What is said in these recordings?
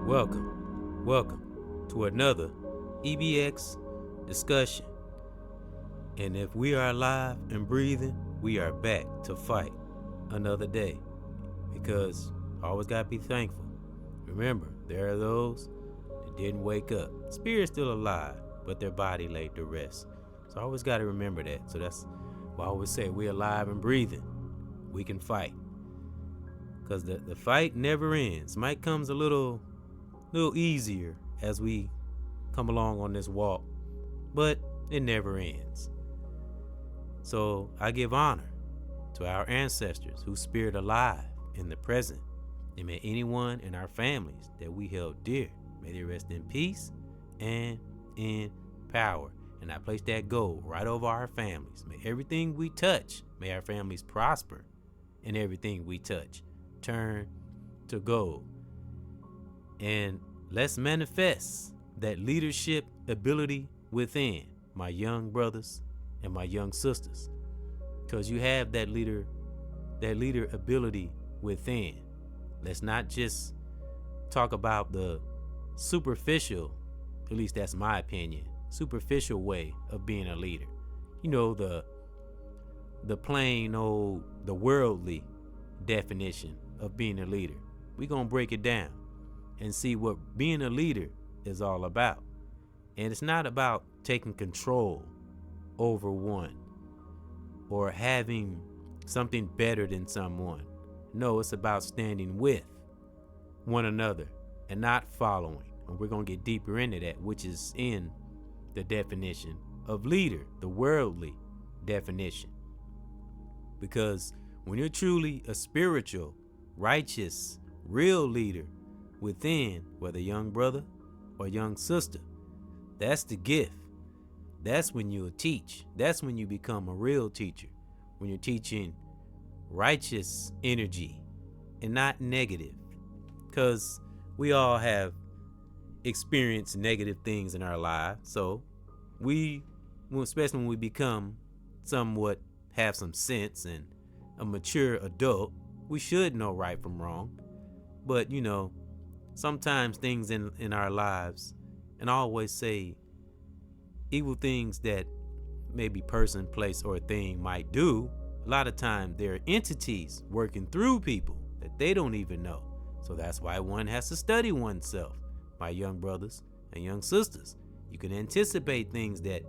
Welcome to another EBX discussion. And if we are alive and breathing, we are back to fight another day. Because always gotta be thankful. Remember, there are those that didn't wake up. Spirit's still alive, but their body laid to rest. So I always gotta remember that. So that's why I always say we're alive and breathing. We can fight. Because the fight never ends. Might comes a little easier as we come along on this walk, but it never ends. So I give honor to our ancestors whose spirit alive in the present, and may anyone in our families that we held dear, may they rest in peace and in power. And I place that goal right over our families. May everything we touch, may our families prosper, and everything we touch turn to gold. And let's manifest that leadership ability within, my young brothers and my young sisters, because you have that leader ability within. Let's not just talk about the superficial, at least that's my opinion, superficial way of being a leader. You know, the plain old, the worldly definition of being a leader. We're going to break it down and see what being a leader is all about. And it's not about taking control over one or having something better than someone. No, it's about standing with one another and not following. And we're going to get deeper into that, which is in the definition of leader, the worldly definition. Because when you're truly a spiritual, righteous, real leader within, whether young brother or young sister, that's the gift. That's when you'll teach. That's when you become a real teacher. When you're teaching righteous energy and not negative. Because we all have experienced negative things in our lives. So we, especially when we become somewhat, have some sense and a mature adult, we should know right from wrong. But you know, sometimes things in our lives, and I always say evil things that maybe person, place, or thing might do, a lot of times there are entities working through people that they don't even know. So that's why one has to study oneself, my young brothers and young sisters. You can anticipate things that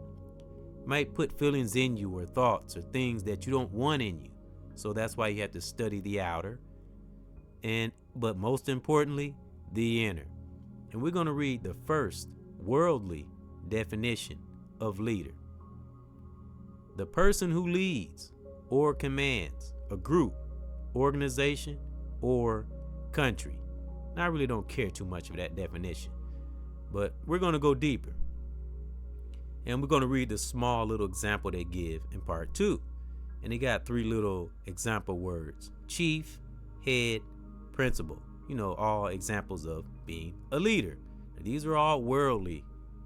might put feelings in you or thoughts or things that you don't want in you. So that's why you have to study the outer, but most importantly, the inner. And we're going to read the first worldly definition of leader. The person who leads or commands a group, organization, or country. Now, I really don't care too much of that definition, but we're going to go deeper. And we're going to read the small little example they give in part 2. And they got 3 little example words: chief, head, principal. You know, all examples of being a leader. Now, these are all worldly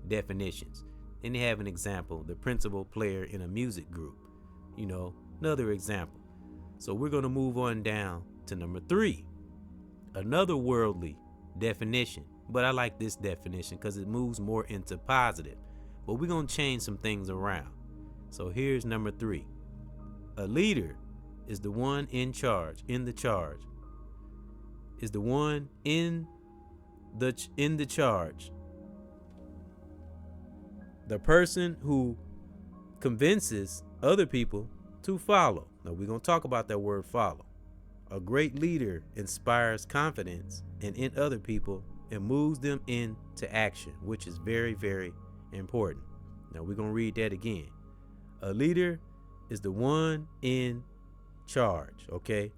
definitions. Then they have an example, the principal player in a music group. You know, another example. So we're going to move on down to number 3. Another worldly definition. But I like this definition because it moves more into positive. But we're going to change some things around. So here's number 3. A leader is the one in charge, is the one in the charge. The person who convinces other people to follow. Now we're going to talk about that word follow. A great leader inspires confidence in other people and moves them into action, which is very, very important. Now we're going to read that again. A leader is the one in charge, okay?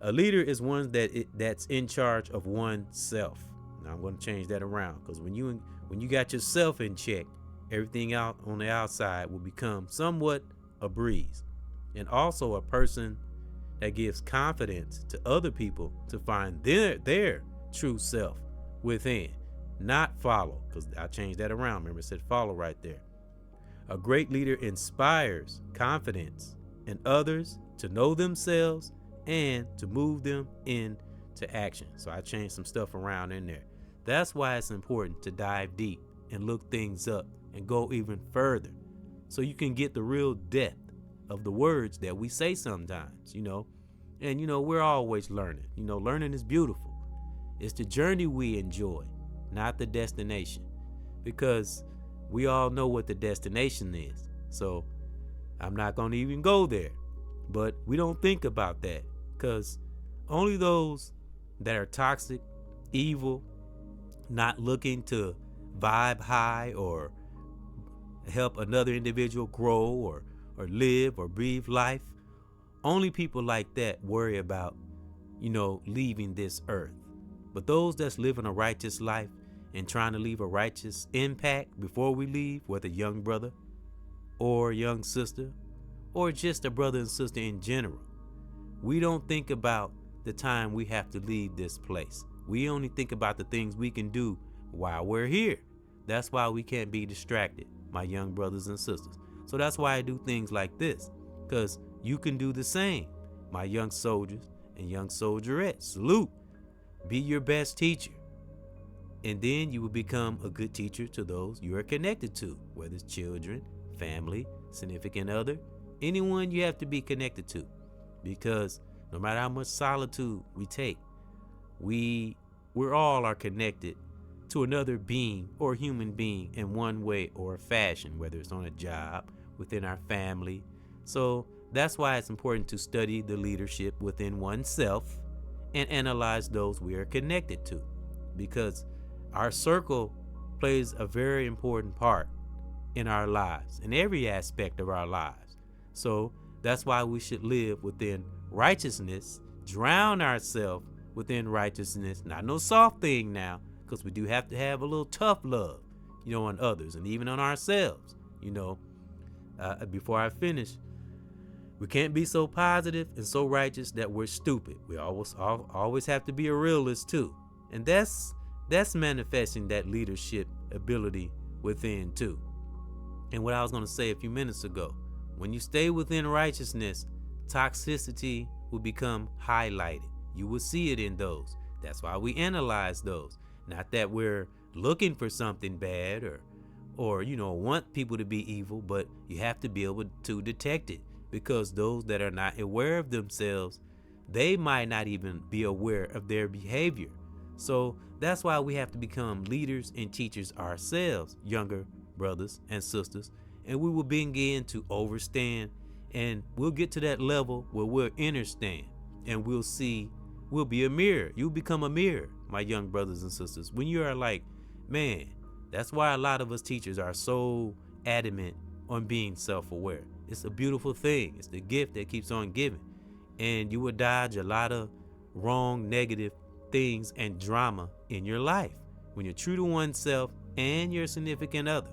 A leader is one that's in charge of oneself. Now I'm going to change that around, because when you got yourself in check, everything out on the outside will become somewhat a breeze. And also a person that gives confidence to other people to find their true self within, not follow, because I changed that around. Remember, it said follow right there. A great leader inspires confidence in others to know themselves and to move them into action. So I changed some stuff around in there. That's why it's important to dive deep and look things up and go even further so you can get the real depth of the words that we say sometimes, And, we're always learning. Learning is beautiful. It's the journey we enjoy, not the destination, because we all know what the destination is. So I'm not going to even go there. But we don't think about that because only those that are toxic, evil, not looking to vibe high or help another individual grow or live or breathe life, only people like that worry about, leaving this earth. But those that's living a righteous life and trying to leave a righteous impact before we leave, whether young brother or young sister or just a brother and sister in general, we don't think about the time we have to leave this place. We only think about the things we can do while we're here. That's why we can't be distracted, my young brothers and sisters. So that's why I do things like this, because you can do the same, my young soldiers and young soldierettes. Salute. Be your best teacher. And then you will become a good teacher to those you are connected to, whether it's children, family, significant other, anyone you have to be connected to. Because no matter how much solitude we take, we're all are connected to another being or human being in one way or fashion, whether it's on a job, within our family. So that's why it's important to study the leadership within oneself and analyze those we are connected to, because our circle plays a very important part in our lives, in every aspect of our lives. So that's why we should live within righteousness, drown ourselves within righteousness. Not no soft thing now, because we do have to have a little tough love, on others and even on ourselves. Before I finish, we can't be so positive and so righteous that we're stupid. We always have to be a realist too. And that's manifesting that leadership ability within too. And what I was going to say a few minutes ago, when you stay within righteousness, toxicity will become highlighted. You will see it in those. That's why we analyze those. Not that we're looking for something bad or want people to be evil, but you have to be able to detect it, because those that are not aware of themselves, they might not even be aware of their behavior. So that's why we have to become leaders and teachers ourselves, younger brothers and sisters, and we will begin to overstand, and we'll get to that level where we'll understand, and we'll be a mirror. You'll become a mirror, my young brothers and sisters, when you are like, man. That's why a lot of us teachers are so adamant on being self-aware. It's a beautiful thing. It's the gift that keeps on giving. And you will dodge a lot of wrong, negative things and drama in your life when you're true to oneself and your significant other.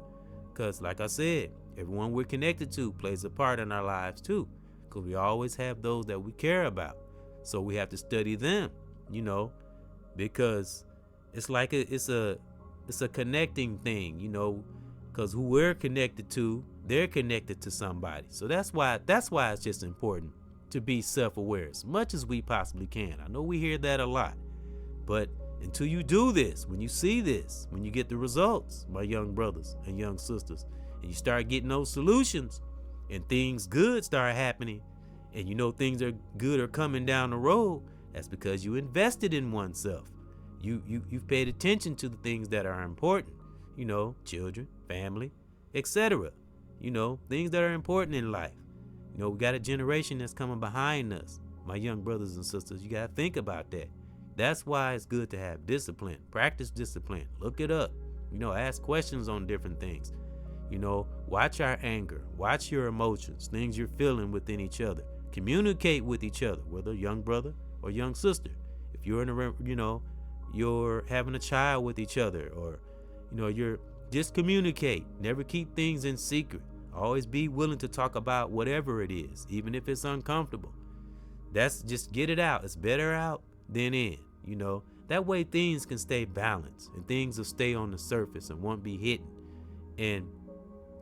Because like I said, everyone we're connected to plays a part in our lives too, because we always have those that we care about. So we have to study them, because it's like it's a connecting thing, because who we're connected to, they're connected to somebody. So that's why it's just important to be self-aware as much as we possibly can. I know we hear that a lot, but until you do this, when you see this, when you get the results, my young brothers and young sisters, and you start getting those solutions and things good start happening, and things are good are coming down the road, that's because you invested in oneself. You've paid attention to the things that are important, children, family, etc. Things that are important in life. We got a generation that's coming behind us, my young brothers and sisters. You got to think about that. That's why it's good to have discipline. Practice discipline. Look it up. Ask questions on different things. Watch our anger. Watch your emotions, things you're feeling within each other. Communicate with each other, whether young brother or young sister. If you're in a, you're having a child with each other, or you're just communicate. Never keep things in secret. Always be willing to talk about whatever it is, even if it's uncomfortable. That's just get it out. It's better out than in. That way things can stay balanced and things will stay on the surface and won't be hidden. And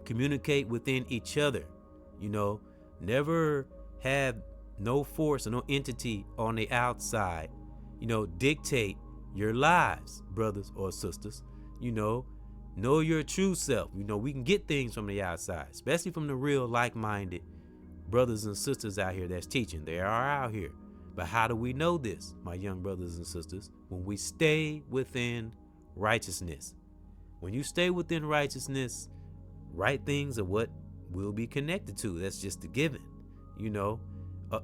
communicate within each other. Never have no force or no entity on the outside dictate your lives, brothers or sisters. You know your true self. We can get things from the outside, especially from the real like-minded brothers and sisters out here that's teaching. They are out here. But how do we know this, my young brothers and sisters? When we stay within righteousness. When you stay within righteousness, right things are what we'll be connected to. That's just a given.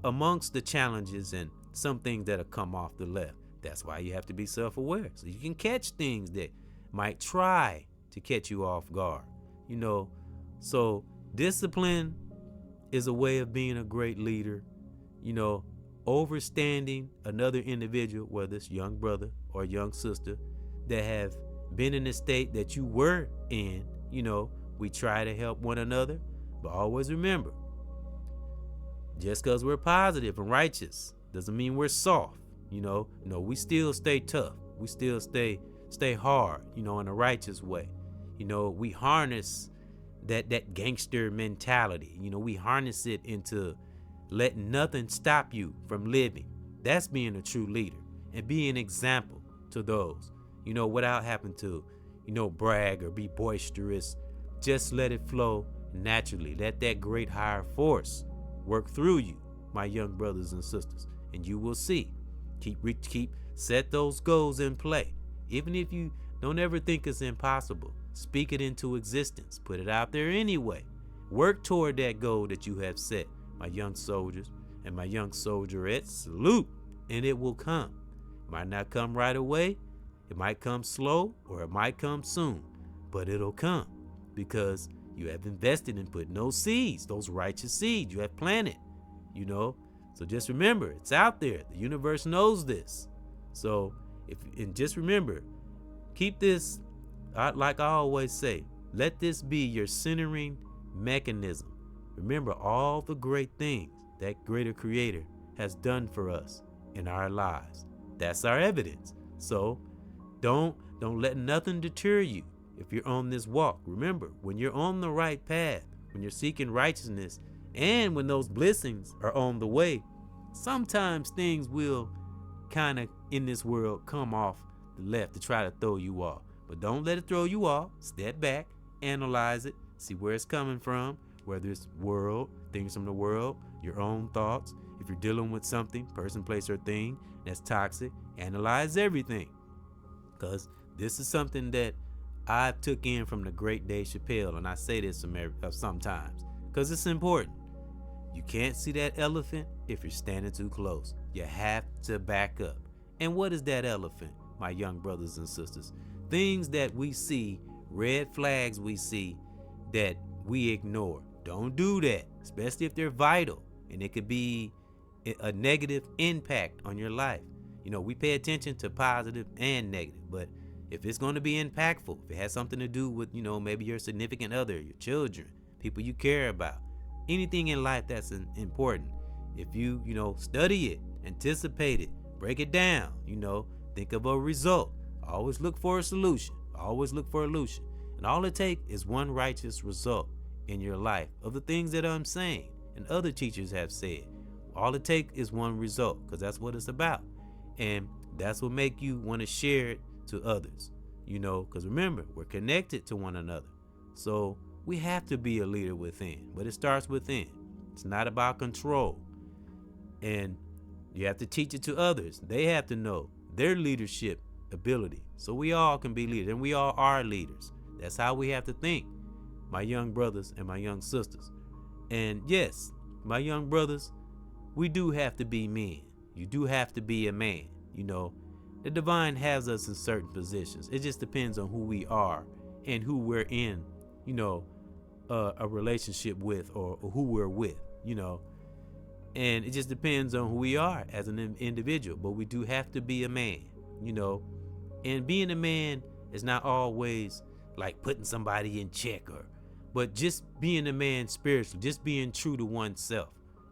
Amongst the challenges and some things that'll come off the left. That's why you have to be self-aware, so you can catch things that might try to catch you off guard. So discipline is a way of being a great leader. Overstanding another individual, whether it's young brother or young sister, that have been in the state that you were in. We try to help one another, but always remember, just because we're positive and righteous doesn't mean we're soft. No, we still stay tough. We still stay hard, in a righteous way. We harness that gangster mentality. We harness it into letting nothing stop you from living. That's being a true leader and be an example to those, without having to, brag or be boisterous. Just let it flow naturally. Let that great higher force work through you, my young brothers and sisters, and you will see. Keep set those goals in play. Even if you don't ever think it's impossible, speak it into existence. Put it out there anyway. Work toward that goal that you have set, my young soldiers and my young soldierettes. Salute, and it will come. It might not come right away. It might come slow, or it might come soon, but it'll come because you have invested in putting those seeds, those righteous seeds you have planted. So just remember, it's out there. The universe knows this. So just remember, keep this, like I always say, let this be your centering mechanism. Remember all the great things that greater creator has done for us in our lives. That's our evidence. So don't let nothing deter you if you're on this walk. Remember, when you're on the right path, when you're seeking righteousness, and when those blessings are on the way, sometimes things will kind of in this world come off the left to try to throw you off. But don't let it throw you off. Step back, analyze it, see where it's coming from, whether it's world, things from the world, your own thoughts. If you're dealing with something, person, place, or thing that's toxic, analyze everything. Because this is something that I took in from the great Dave Chappelle, and I say this sometimes because it's important. You can't see that elephant if you're standing too close. You have to back up. And what is that elephant, my young brothers and sisters? Things that we see, red flags we see that we ignore. Don't do that, especially if they're vital and it could be a negative impact on your life. We pay attention to positive and negative, but if it's going to be impactful, if it has something to do with, maybe your significant other, your children, people you care about, anything in life that's important, if you, study it, anticipate it, break it down, think of a result, always look for a solution, and all it takes is one righteous result in your life of the things that I'm saying and other teachers have said. All it takes is one result, because that's what it's about, and that's what make you want to share it to others, because remember, we're connected to one another. So we have to be a leader within, but it starts within. It's not about control, and you have to teach it to others. They have to know their leadership ability, so we all can be leaders, and we all are leaders. That's how we have to think, my young brothers and my young sisters. And yes, my young brothers, we do have to be men. You do have to be a man. The divine has us in certain positions. It just depends on who we are and who we're in, a relationship with, or who we're with, and it just depends on who we are as an individual. But we do have to be a man, and being a man is not always like putting somebody in check, but just being a man spiritually, just being true to oneself.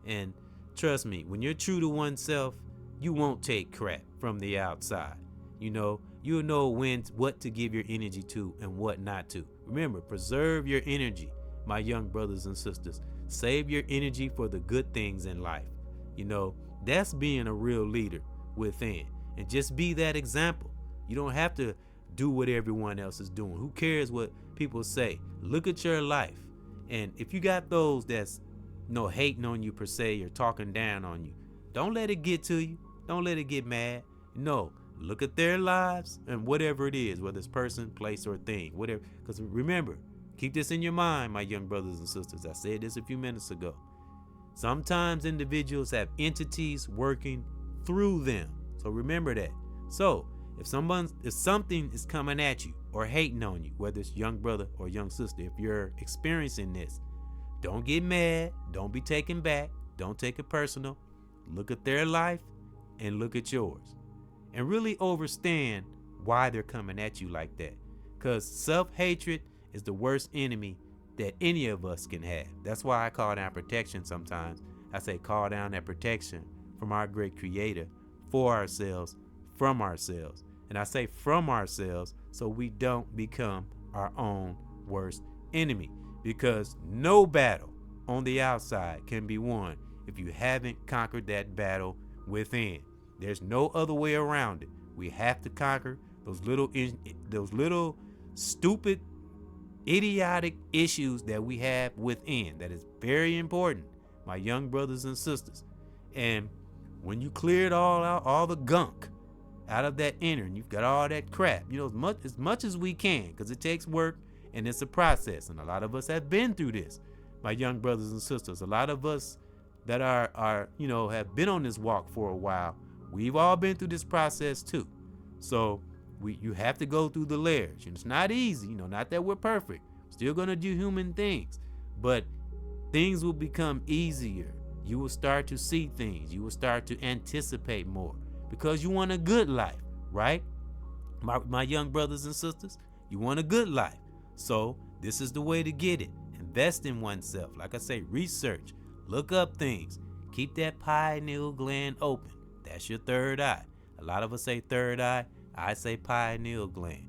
And trust me, when you're true to oneself, you won't take crap from the outside. You'll know what to give your energy to and what not to. Remember, preserve your energy, my young brothers and sisters. Save your energy for the good things in life. That's being a real leader within. And just be that example. You don't have to do what everyone else is doing. Who cares what people say? Look at your life. And if you got those that's hating on you per se or talking down on you, don't let it get to you. Don't let it get mad. No, look at their lives and whatever it is, whether it's person, place, or thing, whatever. Because remember, keep this in your mind, my young brothers and sisters. I said this a few minutes ago. Sometimes individuals have entities working through them. So remember that. So if something is coming at you or hating on you, whether it's young brother or young sister, if you're experiencing this, don't get mad. Don't be taken back. Don't take it personal. Look at their life and look at yours. And really understand why they're coming at you like that. Because self-hatred is the worst enemy that any of us can have. That's why I call down protection sometimes. I say call down that protection from our great creator for ourselves, from ourselves. And I say from ourselves so we don't become our own worst enemy. Because no battle on the outside can be won if you haven't conquered that battle within. There's no other way around it. We have to conquer those little stupid, idiotic issues that we have within. That is very important, my young brothers and sisters. And when you clear it all out, all the gunk out of that inner, and you've got all that crap, as much as we can, because it takes work and it's a process. And a lot of us have been through this, my young brothers and sisters. A lot of us that are have been on this walk for a while, we've all been through this process too. So you have to go through the layers. It's not easy, not that we're perfect. Still gonna do human things, but things will become easier. You will start to see things. You will start to anticipate more because you want a good life, right? My young brothers and sisters, you want a good life. So this is the way to get it. Invest in oneself. Like I say, research, look up things, keep that pineal gland open. That's your third eye. A lot of us say third eye. I say pineal gland.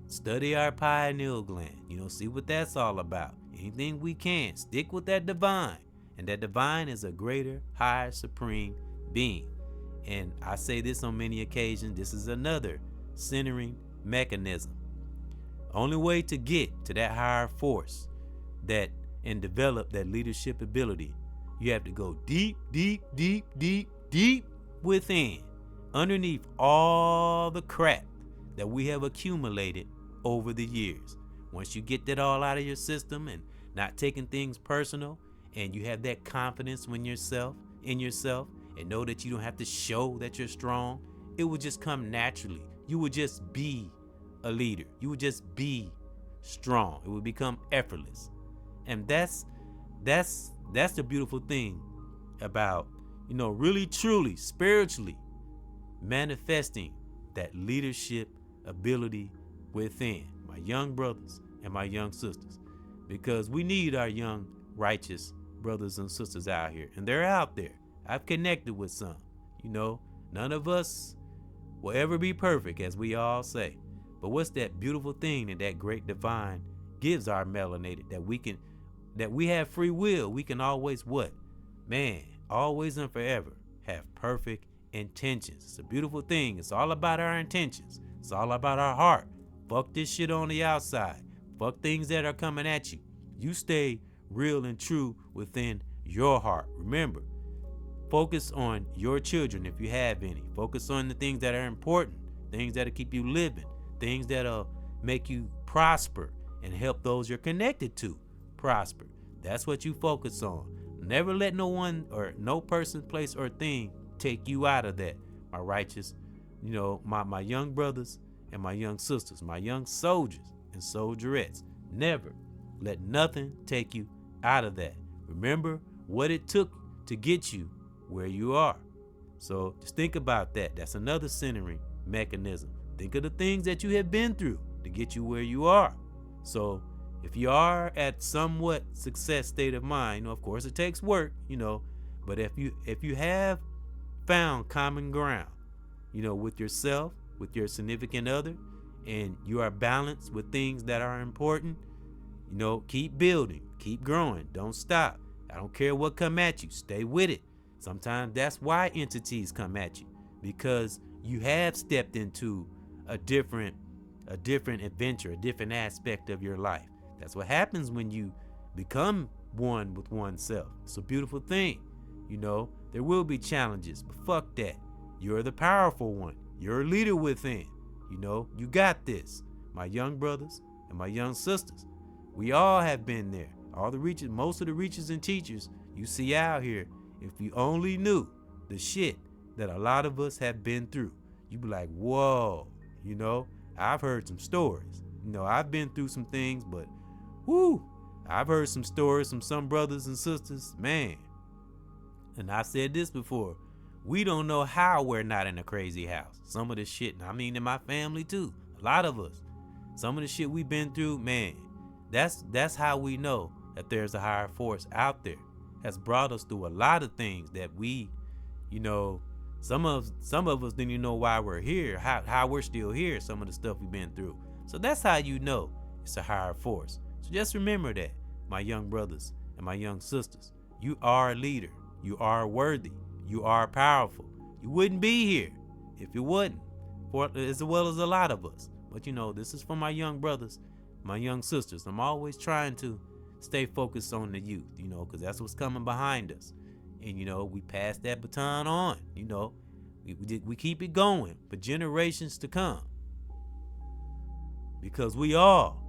Study our pineal gland. See what that's all about. Anything we can, stick with that divine. And that divine is a greater, higher, supreme being. And I say this on many occasions. This is another centering mechanism. Only way to get to that higher force and develop that leadership ability, you have to go deep, deep, deep, deep, deep within, underneath all the crap that we have accumulated over the years. Once you get that all out of your system and not taking things personal, and you have that confidence in yourself, and know that you don't have to show that you're strong, it will just come naturally. You would just be a leader. You would just be strong. It would become effortless. And that's the beautiful thing about, really, truly, spiritually manifesting that leadership ability within, my young brothers and my young sisters, because we need our young, righteous brothers and sisters out here, and they're out there. I've connected with some. None of us will ever be perfect, as we all say. But what's that beautiful thing that great divine gives our melanated, that we have free will. We can always always and forever have perfect intentions. It's a beautiful thing. It's all about our intentions. It's all about our heart. Fuck this shit on the outside. Fuck things that are coming at you. You stay real and true within your heart. Remember, focus on your children if you have any. Focus on the things that are important, things that'll keep you living, things that'll make you prosper and help those you're connected to prosper. That's what you focus on. Never let no one or no person, place, or thing take you out of that, my righteous, my young brothers and my young sisters, my young soldiers and soldierettes. Never let nothing take you out of that. Remember what it took to get you where you are. So just think about that. That's another centering mechanism. Think of the things that you have been through to get you where you are. So if you are at somewhat success state of mind, of course it takes work, but if you have found common ground, with yourself, with your significant other, and you are balanced with things that are important, keep building, keep growing, don't stop. I don't care what come at you, stay with it. Sometimes that's why entities come at you, because you have stepped into a different adventure, a different aspect of your life. That's what happens when you become one with oneself. It's a beautiful thing. There will be challenges, but fuck that. You're the powerful one. You're a leader within. You got this. My young brothers and my young sisters, we all have been there. All the reaches, most of the reachers and teachers you see out here, if you only knew the shit that a lot of us have been through, you'd be like, whoa, I've heard some stories. I've been through some things, but whoo, I've heard some stories from some brothers and sisters, man. And I've said this before, we don't know how we're not in a crazy house. Some of the shit, I mean in my family too, a lot of us, some of the shit we've been through, man, that's how we know that there's a higher force out there. Has brought us through a lot of things that we, some of us didn't even know why we're here, how we're still here, some of the stuff we've been through. So that's how you know it's a higher force. So just remember that, my young brothers and my young sisters. You are a leader. You are worthy. You are powerful. You wouldn't be here if you wasn't, as well as a lot of us. But this is for my young brothers, my young sisters. I'm always trying to stay focused on the youth, because that's what's coming behind us. And, we pass that baton on, we keep it going for generations to come. Because we all,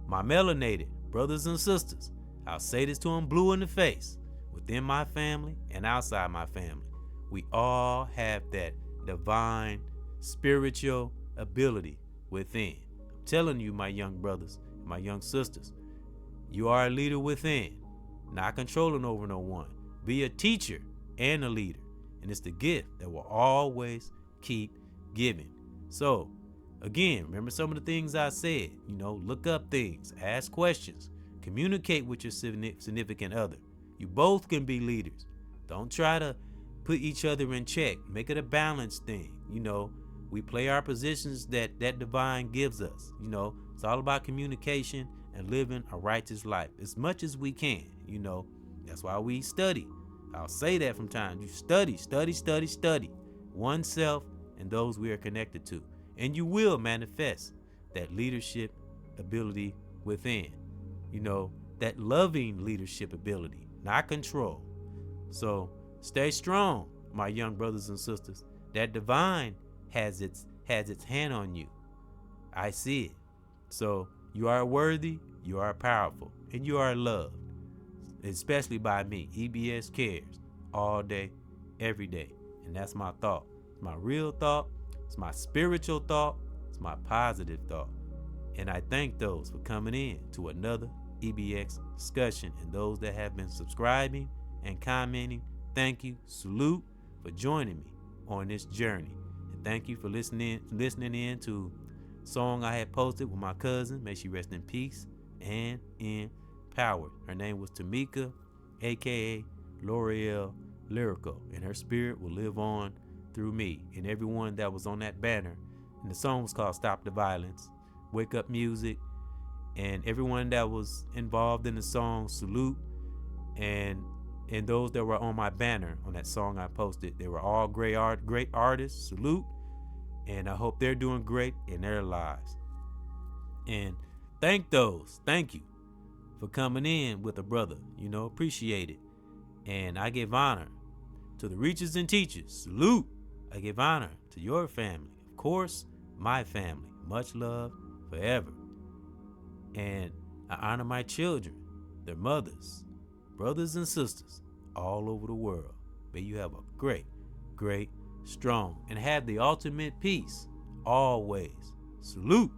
my melanated brothers and sisters, I'll say this to them blue in the face, within my family and outside my family, we all have that divine spiritual ability within. I'm telling you, my young brothers, my young sisters, you are a leader within, not controlling over no one. Be a teacher and a leader. And it's the gift that will always keep giving. So, again, remember some of the things I said. Look up things, ask questions, communicate with your significant other. You both can be leaders. Don't try to put each other in check. Make it a balanced thing. We play our positions that divine gives us. It's all about communication and living a righteous life as much as we can. That's why we study. I'll say that from time. You study oneself and those we are connected to, and you will manifest that leadership ability within. That loving leadership ability, not control. So stay strong, my young brothers and sisters. That divine has its hand on you. I see it. So you are worthy, you are powerful, and you are loved, especially by me. EBS cares all day, every day. And that's my thought. It's my real thought. It's my spiritual thought. It's my positive thought. And I thank those for coming in to another EBX discussion, and those that have been subscribing and commenting. Thank you. Salute for joining me on this journey. And thank you for listening in to a song I had posted with my cousin. May she rest in peace and in power. Her name was Tamika, aka L'Oreal Lyrical, and her spirit will live on through me and everyone that was on that banner. And the song was called Stop the Violence. Wake Up Music, and everyone that was involved in the song, salute. And those that were on my banner on that song I posted, they were all great artists. Salute. And I hope they're doing great in their lives. And thank you for coming in with a brother. Appreciate it. And I give honor to the reachers and teachers. Salute. I give honor to your family. Of course, my family. Much love forever. And I honor my children, their mothers, brothers and sisters all over the world. May you have a great, great, strong, and have the ultimate peace always. Salute.